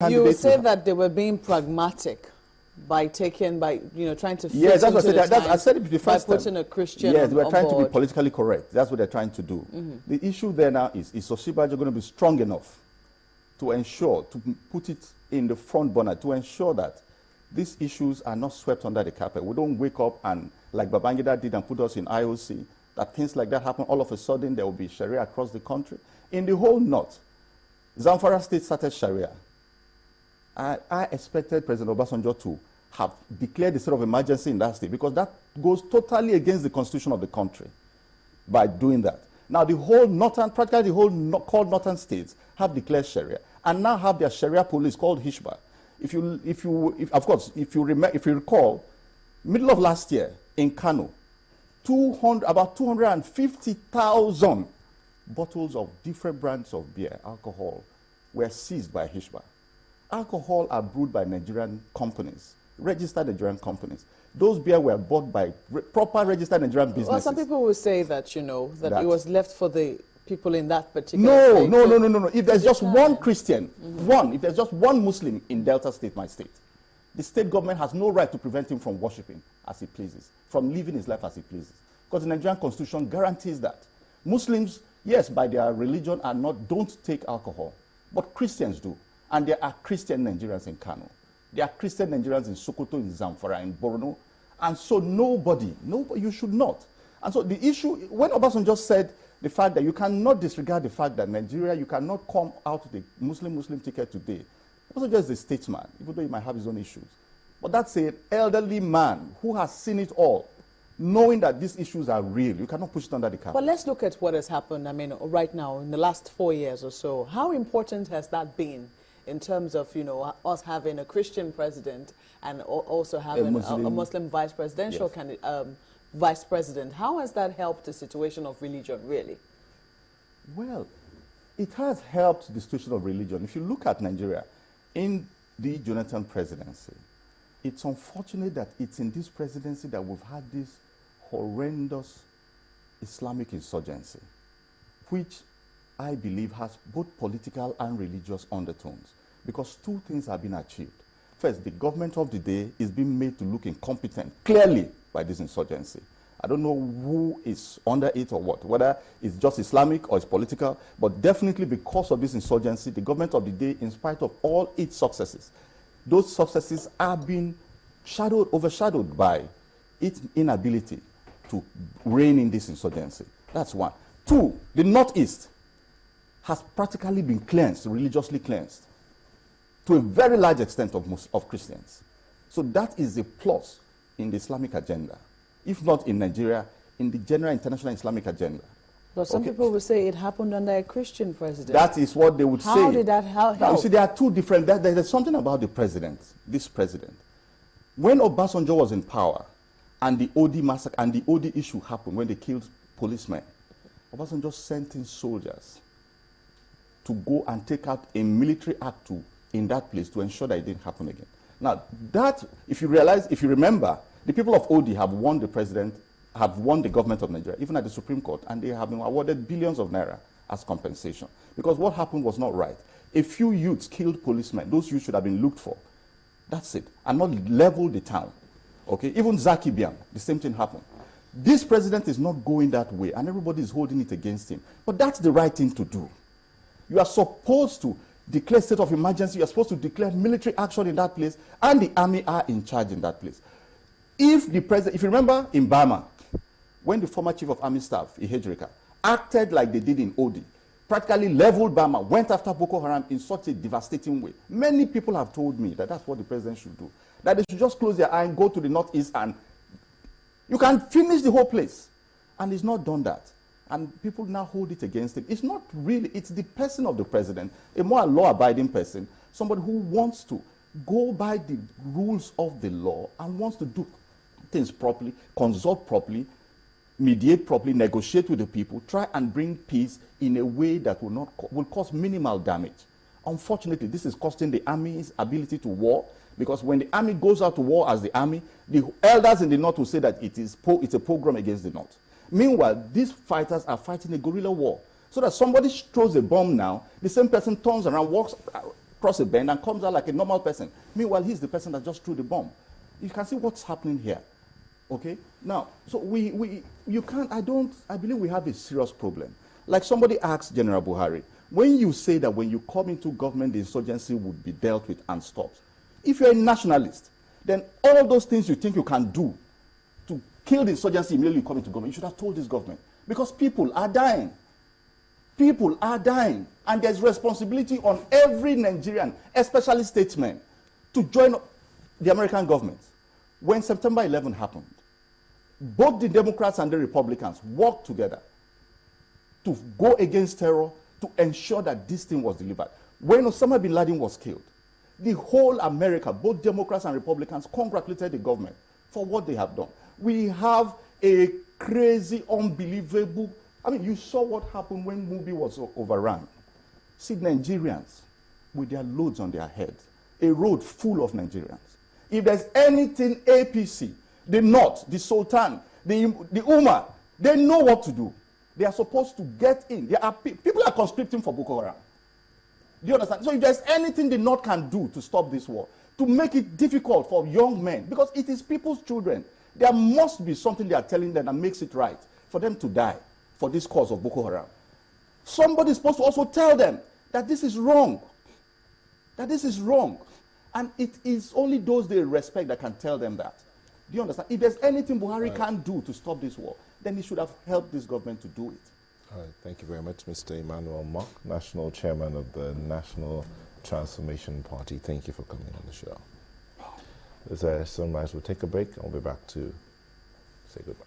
You said that they were being pragmatic by trying to fit yes, that's what I said. I said it the first by putting a Christian yes, we're on trying board. to be politically correct. That's what they're trying to do. The issue there now is Osinbanjo going to be strong enough to ensure, to put it in the front burner, to ensure that these issues are not swept under the carpet. We don't wake up and, like Babangida did and put us in IOC, that things like that happen, all of a sudden there will be Sharia across the country. In the whole north, Zamfara state started Sharia. I expected President Obasanjo to have declared the state of emergency in that state, because that goes totally against the constitution of the country by doing that. Now the whole northern, practically the whole called northern states have declared Sharia and now have their Sharia police called Hishba. If you recall, middle of last year in Kano, about 250,000 bottles of different brands of beer, alcohol, were seized by Hishba. Alcohol are brewed by Nigerian companies, registered Nigerian companies. Those beer were bought by proper registered Nigerian businesses. Well, some people will say that, that it was left for the people in that particular state. No. If there's just one Christian, if there's just one Muslim in Delta State, my state, the state government has no right to prevent him from worshiping as he pleases, from living his life as he pleases. Because the Nigerian constitution guarantees that. Muslims, yes, by their religion, don't take alcohol, but Christians do. And there are Christian Nigerians in Kano. There are Christian Nigerians in Sokoto, in Zamfara, in Borno. And so nobody, you should not. And so the issue, when Obasanjo said the fact that you cannot disregard the fact that Nigeria, you cannot come out with a Muslim ticket today. Obasanjo is a statesman, even though he might have his own issues. But that's an elderly man who has seen it all, knowing that these issues are real. You cannot push it under the carpet. But let's look at what has happened, right now, in the last 4 years or so. How important has that been in terms of, us having a Christian president and also having a Muslim vice presidential vice president? How has that helped the situation of religion, really? Well, it has helped the situation of religion. If you look at Nigeria, in the Jonathan presidency, it's unfortunate that it's in this presidency that we've had this horrendous Islamic insurgency, which I believe has both political and religious undertones, because two things have been achieved. First, the government of the day is being made to look incompetent, clearly, by this insurgency. I don't know who is under it or what, whether it's just Islamic or it's political, but definitely because of this insurgency, the government of the day, in spite of all its successes, those successes are being overshadowed by its inability to rein in this insurgency. That's one. Two, the Northeast has practically been cleansed, religiously cleansed, to a very large extent of Christians. So that is a plus in the Islamic agenda, if not in Nigeria, in the general international Islamic agenda. But some people will say it happened under a Christian president. That is what they would say. How did that help? You see, there are two different, there's something about the president, this president. When Obasanjo was in power, and the OD massacre and the OD issue happened when they killed policemen, Obasanjo sent in soldiers to go and take out a military act in that place to ensure that it didn't happen again. Now, that, if you remember, the people of OD have won the president, have won the government of Nigeria, even at the Supreme Court, and they have been awarded billions of naira as compensation. Because what happened was not right. A few youths killed policemen. Those youths should have been looked for. That's it. And not level the town. Okay? Even Zaki Biam, the same thing happened. This president is not going that way, and everybody is holding it against him. But that's the right thing to do. You are supposed to declare state of emergency. You are supposed to declare military action in that place, and the army are in charge in that place. If the president, if you remember in Burma, when the former chief of army staff, Ihejreka, acted like they did in Odi, practically leveled Burma, went after Boko Haram in such a devastating way. Many people have told me that that's what the president should do. That they should just close their eye and go to the northeast and you can finish the whole place. And he's not done that. And people now hold it against him. It's not really, it's the person of the president, a more law-abiding person, somebody who wants to go by the rules of the law and wants to do things properly, consult properly, mediate properly, negotiate with the people, try and bring peace in a way that will cause minimal damage. Unfortunately, this is costing the army's ability to war, because when the army goes out to war as the army, the elders in the north will say that it's a pogrom against the north. Meanwhile, these fighters are fighting a guerrilla war. So that somebody throws a bomb now, the same person turns around, walks cross a bend and comes out like a normal person. Meanwhile, he's the person that just threw the bomb. You can see what's happening here. Okay? Now, so you can't, I believe we have a serious problem. Like somebody asked General Buhari, when you say that when you come into government, the insurgency would be dealt with and stopped. If you're a nationalist, then all those things you think you can do to kill the insurgency immediately you come into government, you should have told this government. Because people are dying. People are dying. And there's responsibility on every Nigerian, especially statesmen, to join the American government. When September 11 happened, both the Democrats and the Republicans worked together to go against terror, to ensure that this thing was delivered. When Osama bin Laden was killed, the whole America, both Democrats and Republicans, congratulated the government for what they have done. We have a crazy, unbelievable, I mean, you saw what happened when Mubi was overrun. See, Nigerians with their loads on their heads, a road full of Nigerians. If there's anything APC, the North, the Sultan, the Umar, they know what to do. They are supposed to get in. People are conscripting for Boko Haram. Do you understand? So if there's anything the North can do to stop this war, to make it difficult for young men, because it is people's children, there must be something they are telling them that makes it right for them to die for this cause of Boko Haram. Somebody is supposed to also tell them that this is wrong. That this is wrong. And it is only those they respect that can tell them that. Do you understand? If there's anything Buhari can do to stop this war, then he should have helped this government to do it. All right, thank you very much, Mr. Emmanuel Mok, National Chairman of the National Transformation Party. Thank you for coming on the show. As Sunrise, we'll take a break and we'll be back to say goodbye.